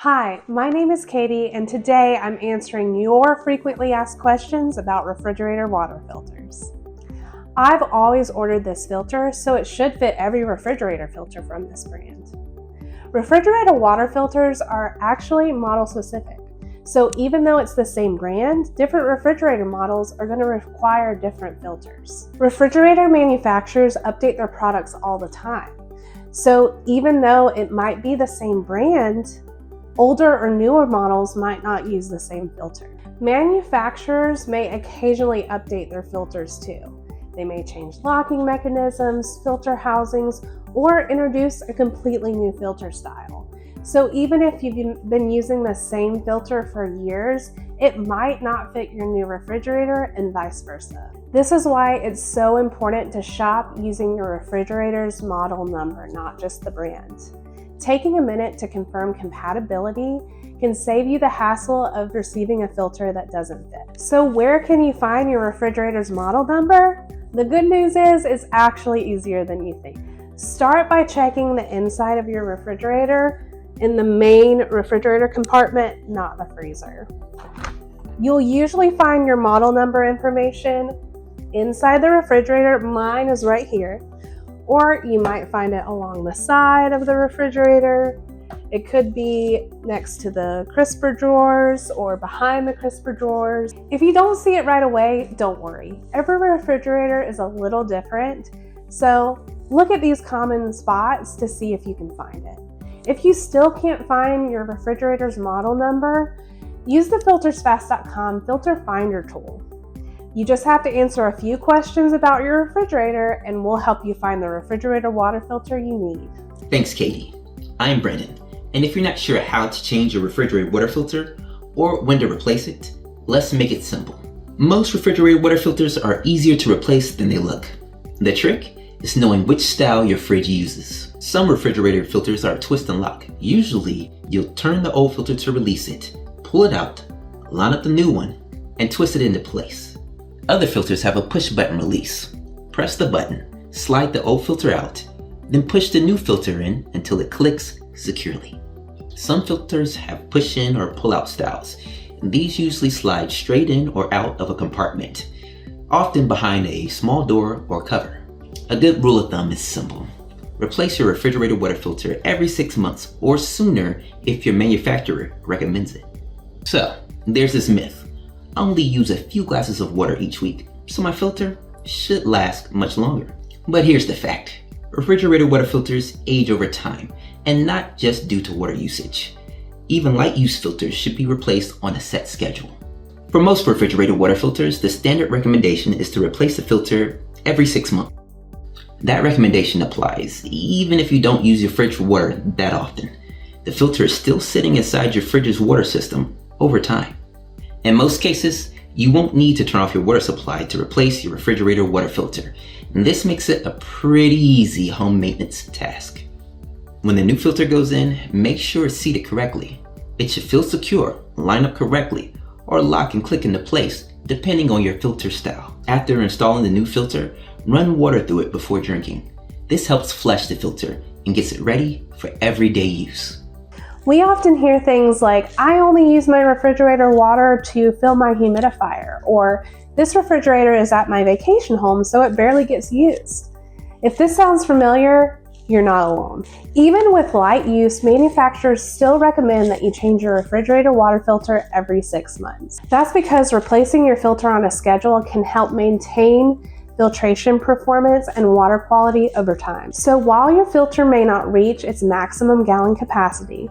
Hi, my name is Katie, and today I'm answering your frequently asked questions about refrigerator water filters. I've always ordered this filter, so it should fit every refrigerator filter from this brand. Refrigerator water filters are actually model specific, so even though it's the same brand, different refrigerator models are going to require different filters. Refrigerator manufacturers update their products all the time, so even though it might be the same brand, older or newer models might not use the same filter. Manufacturers may occasionally update their filters too. They may change locking mechanisms, filter housings, or introduce a completely new filter style. So even if you've been using the same filter for years, it might not fit your new refrigerator and vice versa. This is why it's so important to shop using your refrigerator's model number, not just the brand. Taking a minute to confirm compatibility can save you the hassle of receiving a filter that doesn't fit. So where can you find your refrigerator's model number? The good news is it's actually easier than you think. Start by checking the inside of your refrigerator in the main refrigerator compartment, not the freezer. You'll usually find your model number information inside the refrigerator. Mine is right here. Or you might find it along the side of the refrigerator. It could be next to the crisper drawers or behind the crisper drawers. If you don't see it right away, don't worry. Every refrigerator is a little different, so look at these common spots to see if you can find it. If you still can't find your refrigerator's model number, use the filtersfast.com filter finder tool. You just have to answer a few questions about your refrigerator and we'll help you find the refrigerator water filter you need. Thanks, Katie. I'm Brendan, and if you're not sure how to change your refrigerator water filter or when to replace it, let's make it simple. Most refrigerator water filters are easier to replace than they look. The trick is knowing which style your fridge uses. Some refrigerator filters are twist and lock. Usually, you'll turn the old filter to release it, pull it out, line up the new one, and twist it into place. Other filters have a push button release. Press the button, slide the old filter out, then push the new filter in until it clicks securely. Some filters have push in or pull out styles, and these usually slide straight in or out of a compartment, often behind a small door or cover. A good rule of thumb is simple. Replace your refrigerator water filter every 6 months or sooner if your manufacturer recommends it. So, there's this myth. I only use a few glasses of water each week, so my filter should last much longer. But here's the fact. Refrigerator water filters age over time, and not just due to water usage. Even light use filters should be replaced on a set schedule. For most refrigerator water filters, the standard recommendation is to replace the filter every 6 months. That recommendation applies even if you don't use your fridge for water that often. The filter is still sitting inside your fridge's water system over time. In most cases, you won't need to turn off your water supply to replace your refrigerator water filter, and this makes it a pretty easy home maintenance task. When the new filter goes in, make sure it's seated correctly. It should feel secure, line up correctly, or lock and click into place, depending on your filter style. After installing the new filter, run water through it before drinking. This helps flush the filter and gets it ready for everyday use. We often hear things like, I only use my refrigerator water to fill my humidifier, or this refrigerator is at my vacation home, so it barely gets used. If this sounds familiar, you're not alone. Even with light use, manufacturers still recommend that you change your refrigerator water filter every 6 months. That's because replacing your filter on a schedule can help maintain filtration performance and water quality over time. So while your filter may not reach its maximum gallon capacity,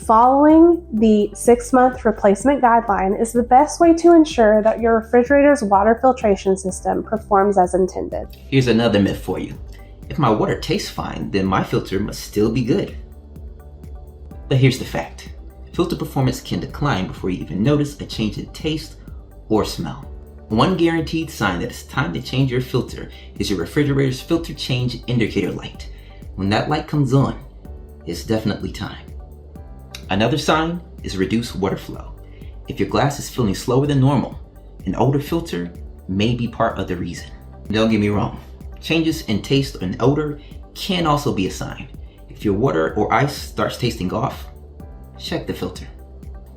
following the 6-month replacement guideline is the best way to ensure that your refrigerator's water filtration system performs as intended. Here's another myth for you. If my water tastes fine, then my filter must still be good. But here's the fact. Filter performance can decline before you even notice a change in taste or smell. One guaranteed sign that it's time to change your filter is your refrigerator's filter change indicator light. When that light comes on, it's definitely time. Another sign is reduced water flow. If your glass is filling slower than normal, an older filter may be part of the reason. Don't get me wrong, changes in taste and odor can also be a sign. If your water or ice starts tasting off, check the filter.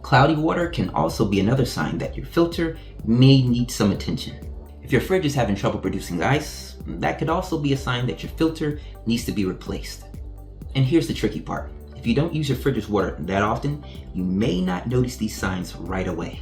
Cloudy water can also be another sign that your filter may need some attention. If your fridge is having trouble producing ice, that could also be a sign that your filter needs to be replaced. And here's the tricky part. If you don't use your fridge's water that often, you may not notice these signs right away.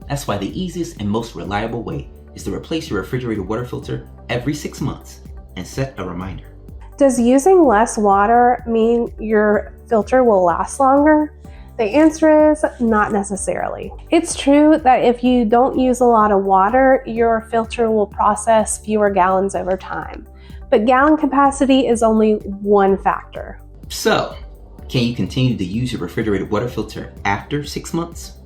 That's why the easiest and most reliable way is to replace your refrigerator water filter every 6 months and set a reminder. Does using less water mean your filter will last longer? The answer is not necessarily. It's true that if you don't use a lot of water, your filter will process fewer gallons over time. But gallon capacity is only one factor. So, can you continue to use your refrigerated water filter after 6 months?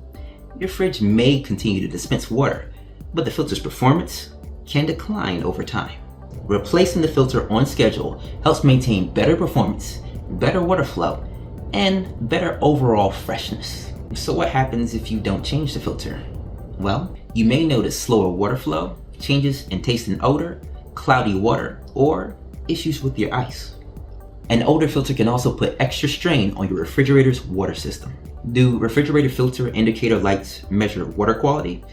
Your fridge may continue to dispense water, but the filter's performance can decline over time. Replacing the filter on schedule helps maintain better performance, better water flow, and better overall freshness. So what happens if you don't change the filter? Well, you may notice slower water flow, changes in taste and odor, cloudy water, or issues with your ice. An older filter can also put extra strain on your refrigerator's water system. Do refrigerator filter indicator lights measure water quality?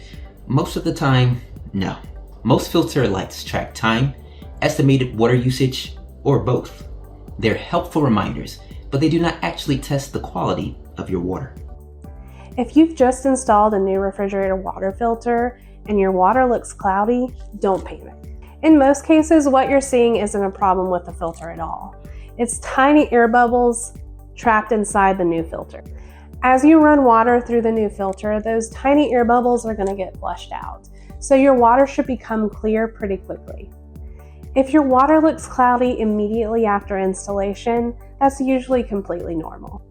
Most of the time, no. Most filter lights track time, estimated water usage, or both. They're helpful reminders, but they do not actually test the quality of your water. If you've just installed a new refrigerator water filter and your water looks cloudy, don't panic. In most cases, what you're seeing isn't a problem with the filter at all. It's tiny air bubbles trapped inside the new filter. As you run water through the new filter, those tiny air bubbles are going to get flushed out, so your water should become clear pretty quickly. If your water looks cloudy immediately after installation, that's usually completely normal.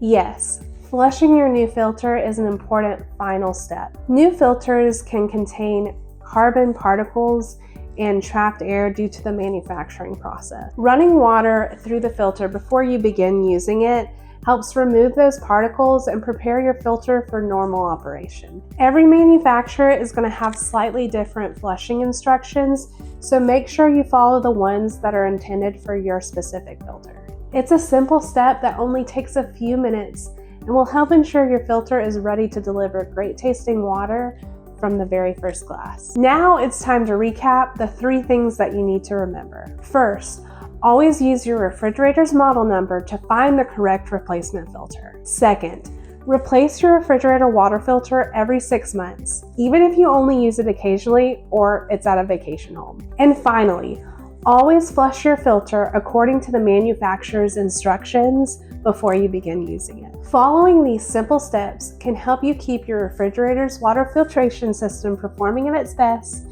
Yes, flushing your new filter is an important final step. New filters can contain carbon particles and trapped air due to the manufacturing process. Running water through the filter before you begin using it helps remove those particles and prepare your filter for normal operation. Every manufacturer is going to have slightly different flushing instructions, so make sure you follow the ones that are intended for your specific filter. It's a simple step that only takes a few minutes and will help ensure your filter is ready to deliver great tasting water from the very first glass. Now it's time to recap the 3 things that you need to remember. First, always use your refrigerator's model number to find the correct replacement filter. Second, replace your refrigerator water filter every 6 months, even if you only use it occasionally or it's at a vacation home. And finally, always flush your filter according to the manufacturer's instructions before you begin using it. Following these simple steps can help you keep your refrigerator's water filtration system performing at its best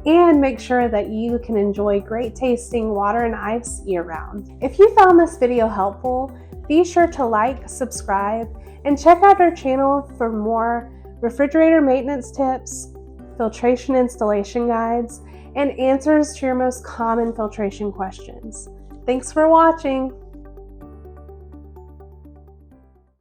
and make sure that you can enjoy great tasting water and ice year-round. If you found this video helpful, be sure to like, subscribe, and check out our channel for more refrigerator maintenance tips, filtration installation guides, and answers to your most common filtration questions. Thanks for watching!